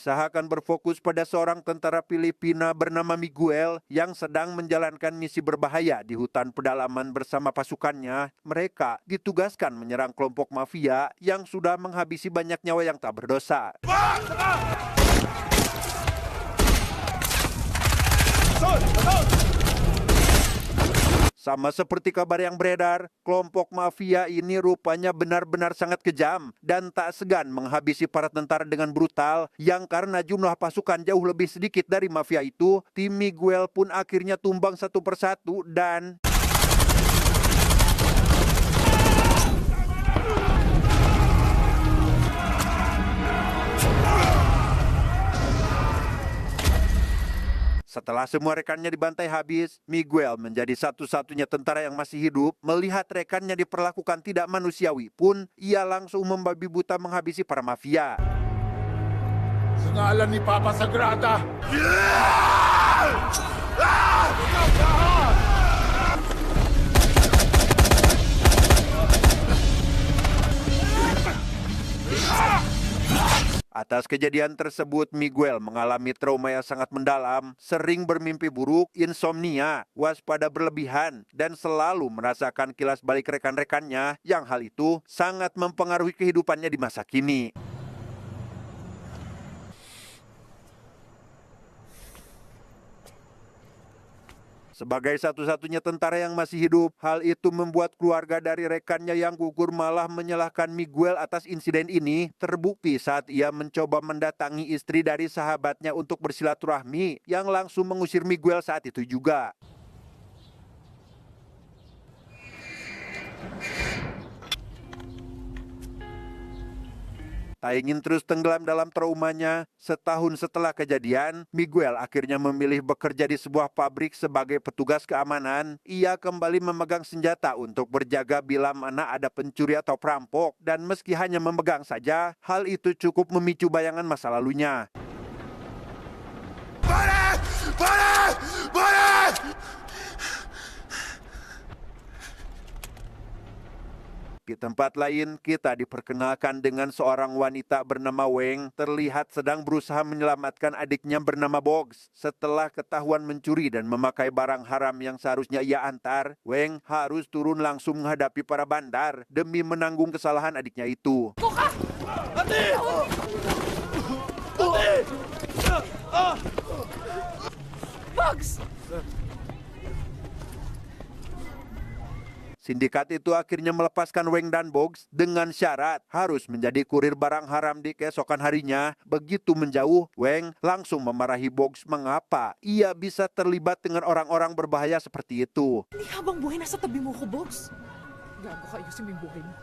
Kisah akan berfokus pada seorang tentara Filipina bernama Miguel yang sedang menjalankan misi berbahaya di hutan pedalaman bersama pasukannya. Mereka ditugaskan menyerang kelompok mafia yang sudah menghabisi banyak nyawa yang tak berdosa. Sama seperti kabar yang beredar, kelompok mafia ini rupanya benar-benar sangat kejam dan tak segan menghabisi para tentara dengan brutal, yang karena jumlah pasukan jauh lebih sedikit dari mafia itu, tim Miguel pun akhirnya tumbang satu persatu dan setelah semua rekannya dibantai habis, Miguel menjadi satu-satunya tentara yang masih hidup. Melihat rekannya diperlakukan tidak manusiawi pun, ia langsung membabi buta menghabisi para mafia. Sa ngalan ni Papa Sagrada! Atas kejadian tersebut, Miguel mengalami trauma yang sangat mendalam, sering bermimpi buruk, insomnia, waspada berlebihan, dan selalu merasakan kilas balik rekan-rekannya, yang hal itu sangat mempengaruhi kehidupannya di masa kini. Sebagai satu-satunya tentara yang masih hidup, hal itu membuat keluarga dari rekannya yang gugur malah menyalahkan Miguel atas insiden ini. Terbukti saat ia mencoba mendatangi istri dari sahabatnya untuk bersilaturahmi, yang langsung mengusir Miguel saat itu juga. Tak ingin terus tenggelam dalam traumanya, setahun setelah kejadian, Miguel akhirnya memilih bekerja di sebuah pabrik sebagai petugas keamanan. Ia kembali memegang senjata untuk berjaga bila mana ada pencuri atau perampok, dan meski hanya memegang saja, hal itu cukup memicu bayangan masa lalunya. Di tempat lain, kita diperkenalkan dengan seorang wanita bernama Weng terlihat sedang berusaha menyelamatkan adiknya bernama Bogs. Setelah ketahuan mencuri dan memakai barang haram yang seharusnya ia antar, Weng harus turun langsung menghadapi para bandar demi menanggung kesalahan adiknya itu. Bogs! Sindikat itu akhirnya melepaskan Weng dan Bogs dengan syarat harus menjadi kurir barang haram di keesokan harinya. Begitu menjauh, Weng langsung memarahi Bogs mengapa ia bisa terlibat dengan orang-orang berbahaya seperti itu. Di habang buhay nasa tabi mo ko, Bogs. Gago ka, ayusin mo yung buhay mo.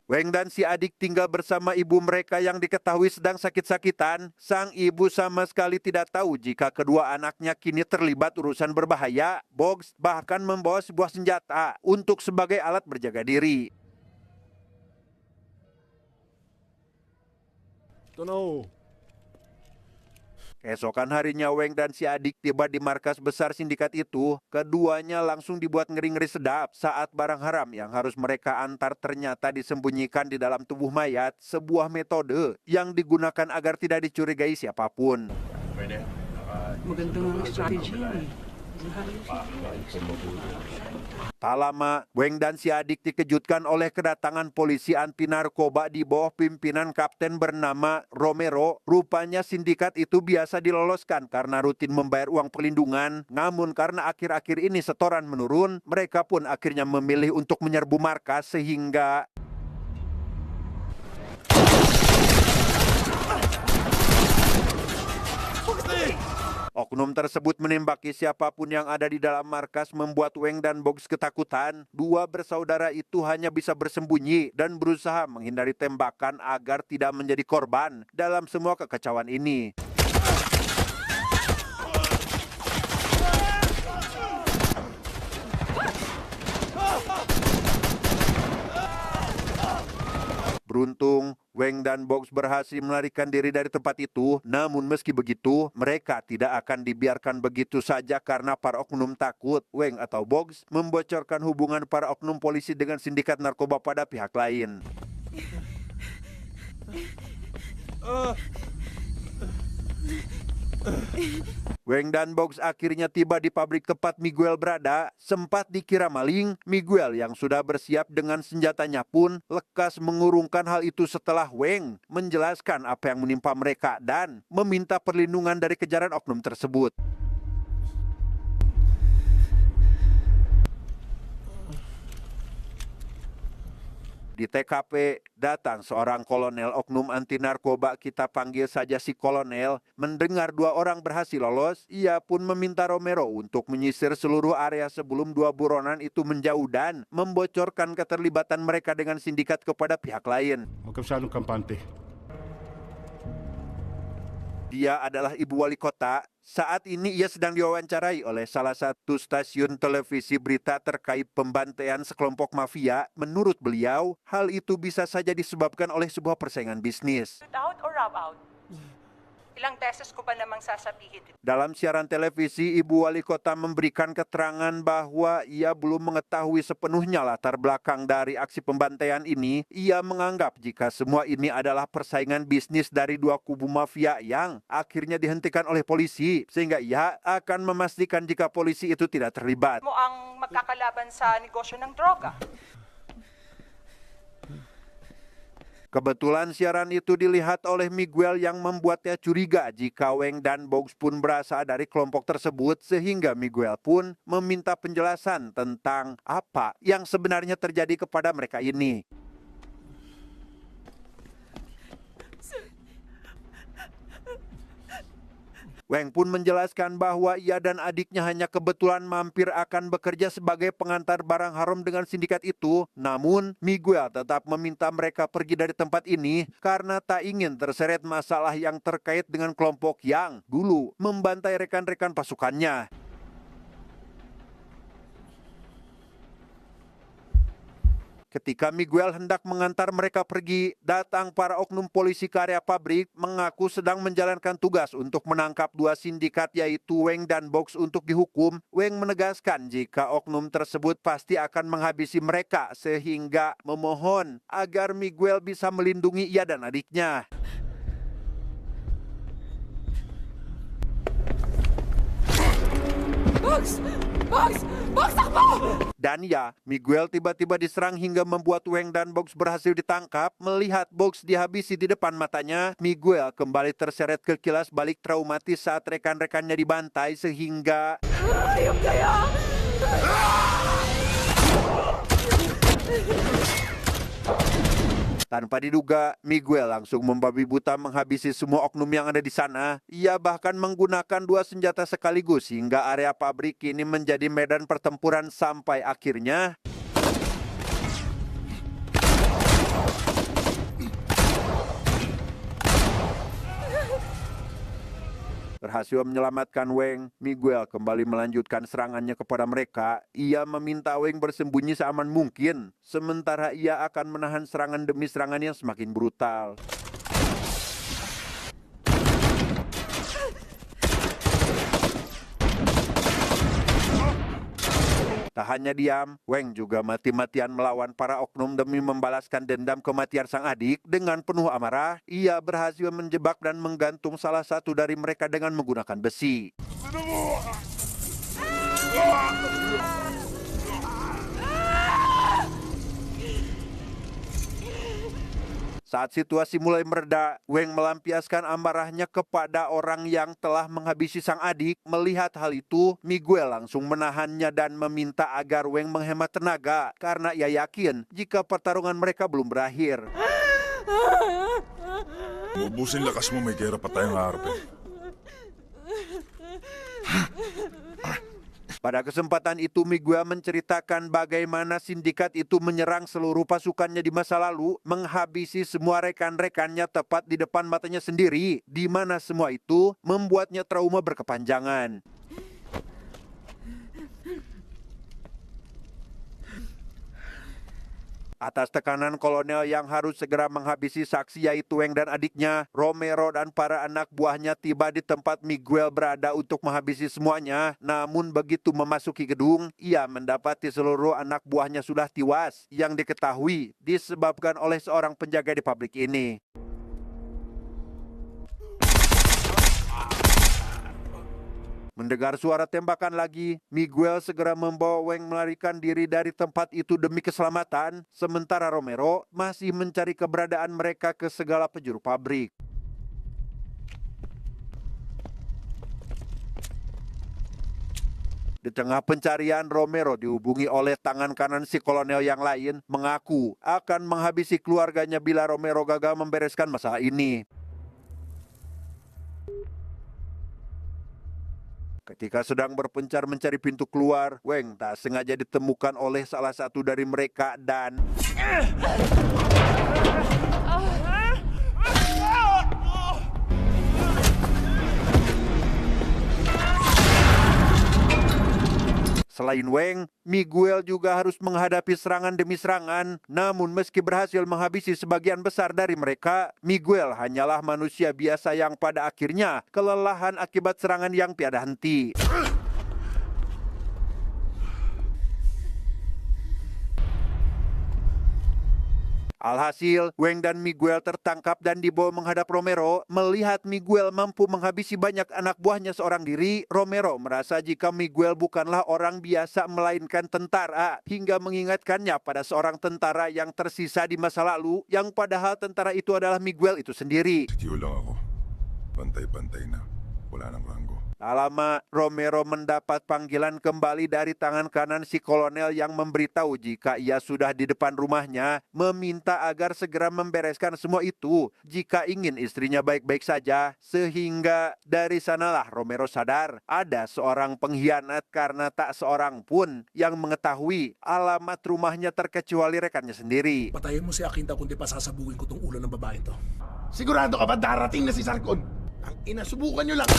Weng dan si adik tinggal bersama ibu mereka yang diketahui sedang sakit-sakitan. Sang ibu sama sekali tidak tahu jika kedua anaknya kini terlibat urusan berbahaya. Bogs bahkan membawa sebuah senjata untuk sebagai alat berjaga diri. Keesokan harinya, Weng dan si adik tiba di markas besar sindikat itu. Keduanya langsung dibuat ngeri-ngeri sedap saat barang haram yang harus mereka antar ternyata disembunyikan di dalam tubuh mayat. Sebuah metode yang digunakan agar tidak dicurigai siapapun. Magandang strategy. Tak lama, Weng dan si adik dikejutkan oleh kedatangan polisi anti narkoba di bawah pimpinan kapten bernama Romero. Rupanya sindikat itu biasa diloloskan karena rutin membayar uang perlindungan. Namun karena akhir-akhir ini setoran menurun, mereka pun akhirnya memilih untuk menyerbu markas sehingga oknum tersebut menembaki siapapun yang ada di dalam markas, membuat Weng dan Bogs ketakutan. Dua bersaudara itu hanya bisa bersembunyi dan berusaha menghindari tembakan agar tidak menjadi korban dalam semua kekacauan ini. Beruntung, Weng dan Bogs berhasil melarikan diri dari tempat itu. Namun meski begitu, mereka tidak akan dibiarkan begitu saja karena para oknum takut Weng atau Bogs membocorkan hubungan para oknum polisi dengan sindikat narkoba pada pihak lain. Weng dan Box akhirnya tiba di pabrik tempat Miguel berada. Sempat dikira maling, Miguel yang sudah bersiap dengan senjatanya pun lekas mengurungkan hal itu setelah Weng menjelaskan apa yang menimpa mereka dan meminta perlindungan dari kejaran oknum tersebut. Di TKP datang seorang kolonel oknum anti narkoba, kita panggil saja si kolonel. Mendengar dua orang berhasil lolos, ia pun meminta Romero untuk menyisir seluruh area sebelum dua buronan itu menjauh dan membocorkan keterlibatan mereka dengan sindikat kepada pihak lain. Magkapsalong kampante. Dia adalah ibu wali kota. Saat ini ia sedang diwawancarai oleh salah satu stasiun televisi berita terkait pembantaian sekelompok mafia. Menurut beliau, hal itu bisa saja disebabkan oleh sebuah persaingan bisnis. Out or rub out? Ilang beses ko ba namang sasabihin? Dalam siaran televisi, ibu wali kota memberikan keterangan bahwa ia belum mengetahui sepenuhnya latar belakang dari aksi pembantaian ini. Ia menganggap jika semua ini adalah persaingan bisnis dari dua kubu mafia yang akhirnya dihentikan oleh polisi, sehingga ia akan memastikan jika polisi itu tidak terlibat. Mo ang magkakalaban sa negosyo ng droga. Kebetulan siaran itu dilihat oleh Miguel yang membuatnya curiga jika Weng dan Box pun berasal dari kelompok tersebut, sehingga Miguel pun meminta penjelasan tentang apa yang sebenarnya terjadi kepada mereka ini. Weng pun menjelaskan bahwa ia dan adiknya hanya kebetulan mampir akan bekerja sebagai pengantar barang haram dengan sindikat itu. Namun, Miguel tetap meminta mereka pergi dari tempat ini karena tak ingin terseret masalah yang terkait dengan kelompok yang dulu membantai rekan-rekan pasukannya. Ketika Miguel hendak mengantar mereka pergi, datang para oknum polisi ke area pabrik mengaku sedang menjalankan tugas untuk menangkap dua sindikat yaitu Weng dan Box untuk dihukum. Weng menegaskan jika oknum tersebut pasti akan menghabisi mereka sehingga memohon agar Miguel bisa melindungi ia dan adiknya. Box! Box! Box, takbo! Dan ya, Miguel tiba-tiba diserang hingga membuat Weng dan Box berhasil ditangkap. Melihat Box dihabisi di depan matanya, Miguel kembali terseret ke kilas balik traumatis saat rekan-rekannya dibantai sehingga... Ayok kayo! Tanpa diduga, Miguel langsung membabi buta menghabisi semua oknum yang ada di sana. Ia bahkan menggunakan dua senjata sekaligus hingga area pabrik kini menjadi medan pertempuran sampai akhirnya berhasil menyelamatkan Weng. Miguel kembali melanjutkan serangannya kepada mereka. Ia meminta Weng bersembunyi seaman mungkin, sementara ia akan menahan serangan demi serangan yang semakin brutal. Tak hanya diam, Weng juga mati-matian melawan para oknum demi membalaskan dendam kematian sang adik. Dengan penuh amarah, ia berhasil menjebak dan menggantung salah satu dari mereka dengan menggunakan besi. Saat situasi mulai mereda, Weng melampiaskan amarahnya kepada orang yang telah menghabisi sang adik. Melihat hal itu, Miguel langsung menahannya dan meminta agar Weng menghemat tenaga karena ia yakin jika pertarungan mereka belum berakhir. Ubusin lakas mo, may gera pa tayong harap eh. Pada kesempatan itu, Miguel menceritakan bagaimana sindikat itu menyerang seluruh pasukannya di masa lalu, menghabisi semua rekan-rekannya tepat di depan matanya sendiri, di mana semua itu membuatnya trauma berkepanjangan. Atas tekanan kolonel yang harus segera menghabisi saksi yaitu Weng dan adiknya, Romero dan para anak buahnya tiba di tempat Miguel berada untuk menghabisi semuanya. Namun begitu memasuki gedung, ia mendapati seluruh anak buahnya sudah tewas yang diketahui disebabkan oleh seorang penjaga di pabrik ini. Mendengar suara tembakan lagi, Miguel segera membawa Weng melarikan diri dari tempat itu demi keselamatan, sementara Romero masih mencari keberadaan mereka ke segala penjuru pabrik. Di tengah pencarian, Romero dihubungi oleh tangan kanan si kolonel yang lain, mengaku akan menghabisi keluarganya bila Romero gagal membereskan masalah ini. Ketika sedang berpencar mencari pintu keluar, Weng tak sengaja ditemukan oleh salah satu dari mereka dan selain Weng, Miguel juga harus menghadapi serangan demi serangan. Namun meski berhasil menghabisi sebagian besar dari mereka, Miguel hanyalah manusia biasa yang pada akhirnya kelelahan akibat serangan yang tiada henti. Alhasil, Weng dan Miguel tertangkap dan dibawa menghadap Romero. Melihat Miguel mampu menghabisi banyak anak buahnya seorang diri, Romero merasa jika Miguel bukanlah orang biasa melainkan tentara, hingga mengingatkannya pada seorang tentara yang tersisa di masa lalu, yang padahal tentara itu adalah Miguel itu sendiri. Sitiyo lang ako. Pantay-pantay na. Wala nang ranggo. Tak lama, Romero mendapat panggilan kembali dari tangan kanan si kolonel yang memberitahu jika ia sudah di depan rumahnya, meminta agar segera membereskan semua itu jika ingin istrinya baik-baik saja. Sehingga dari sanalah Romero sadar ada seorang pengkhianat karena tak seorang pun yang mengetahui alamat rumahnya terkecuali rekannya sendiri. Patayin mo si Akinta kundi pasasabugin ko tong ulo ng babae to. Sigurado ka ba darating na si Sarkon? Ang inasubukan nyo lang.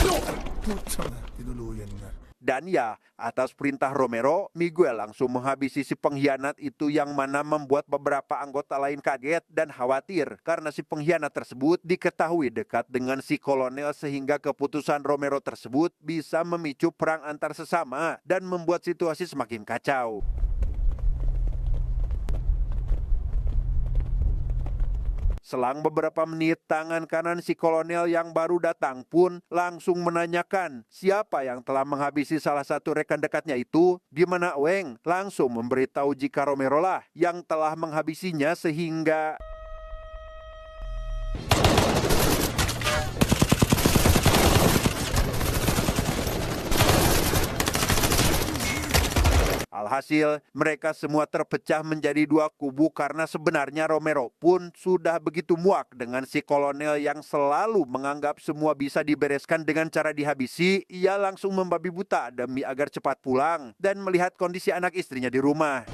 Putang, tinuluyan nga. Dan ya, atas perintah Romero, Miguel langsung menghabisi si pengkhianat itu, yang mana membuat beberapa anggota lain kaget dan khawatir karena si pengkhianat tersebut diketahui dekat dengan si kolonel, sehingga keputusan Romero tersebut bisa memicu perang antar sesama dan membuat situasi semakin kacau. Selang beberapa menit, tangan kanan si kolonel yang baru datang pun langsung menanyakan siapa yang telah menghabisi salah satu rekan dekatnya itu, di mana Weng langsung memberitahu jika Romero lah yang telah menghabisinya, sehingga alhasil, mereka semua terpecah menjadi dua kubu karena sebenarnya Romero pun sudah begitu muak dengan si kolonel yang selalu menganggap semua bisa dibereskan dengan cara dihabisi. Ia langsung membabi buta demi agar cepat pulang dan melihat kondisi anak istrinya di rumah.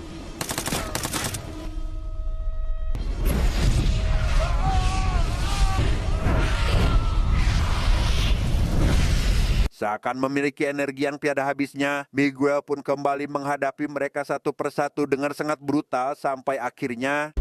Seakan memiliki energi yang tiada habisnya, Miguel pun kembali menghadapi mereka satu persatu dengan sangat brutal sampai akhirnya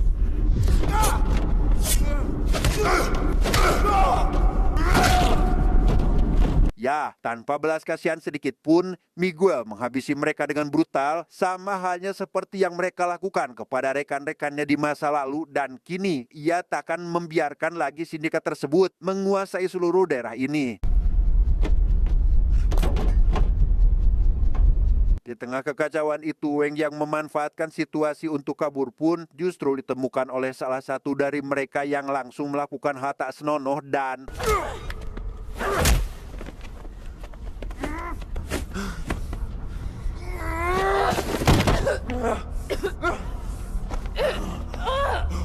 ya, tanpa belas kasihan sedikit pun, Miguel menghabisi mereka dengan brutal, sama halnya seperti yang mereka lakukan kepada rekan-rekannya di masa lalu, dan kini ia takkan membiarkan lagi sindikat tersebut menguasai seluruh daerah ini. Di tengah kekacauan itu, Weng yang memanfaatkan situasi untuk kabur pun justru ditemukan oleh salah satu dari mereka yang langsung melakukan hal tak senonoh dan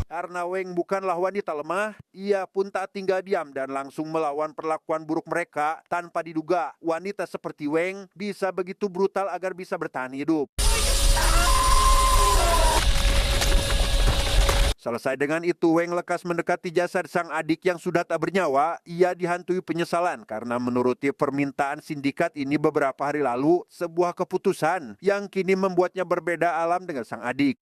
karena Weng bukanlah wanita lemah, ia pun tak tinggal diam dan langsung melawan perlakuan buruk mereka. Tanpa diduga, wanita seperti Weng bisa begitu brutal agar bisa bertahan hidup. Selesai dengan itu, Weng lekas mendekati jasad sang adik yang sudah tak bernyawa. Ia dihantui penyesalan karena menuruti permintaan sindikat ini beberapa hari lalu, sebuah keputusan yang kini membuatnya berbeda alam dengan sang adik.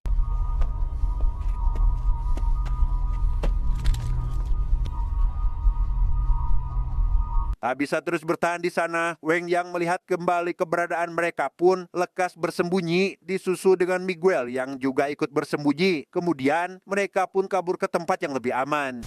Tak bisa terus bertahan di sana, Weng yang melihat kembali keberadaan mereka pun lekas bersembunyi, disusul dengan Miguel yang juga ikut bersembunyi. Kemudian mereka pun kabur ke tempat yang lebih aman.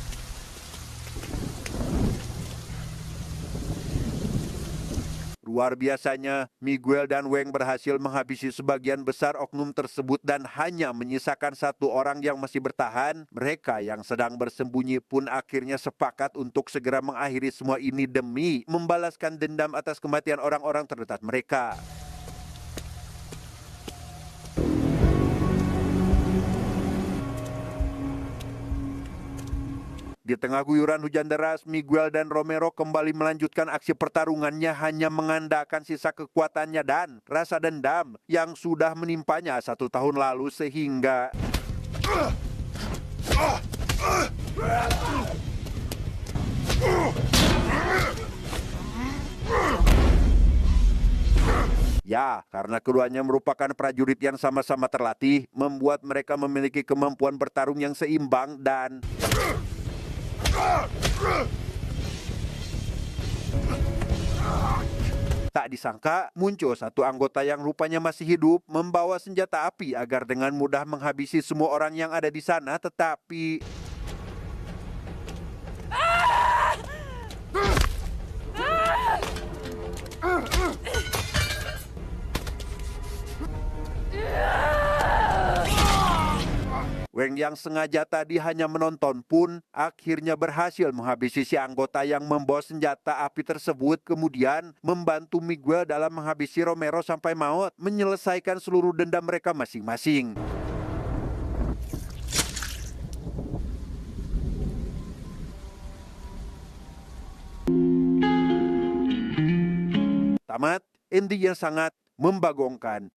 Luar biasanya, Miguel dan Weng berhasil menghabisi sebagian besar oknum tersebut dan hanya menyisakan satu orang yang masih bertahan. Mereka yang sedang bersembunyi pun akhirnya sepakat untuk segera mengakhiri semua ini demi membalaskan dendam atas kematian orang-orang terdekat mereka. Di tengah guyuran hujan deras, Miguel dan Romero kembali melanjutkan aksi pertarungannya hanya mengandalkan sisa kekuatannya dan rasa dendam yang sudah menimpanya 1 tahun lalu sehingga ya, karena keduanya merupakan prajurit yang sama-sama terlatih, membuat mereka memiliki kemampuan bertarung yang seimbang dan tak disangka muncul satu anggota yang rupanya masih hidup membawa senjata api agar dengan mudah menghabisi semua orang yang ada di sana, tetapi Weng yang sengaja tadi hanya menonton pun akhirnya berhasil menghabisi si anggota yang membawa senjata api tersebut, kemudian membantu Miguel dalam menghabisi Romero sampai maut, menyelesaikan seluruh dendam mereka masing-masing. Tamat, ending yang sangat membagongkan.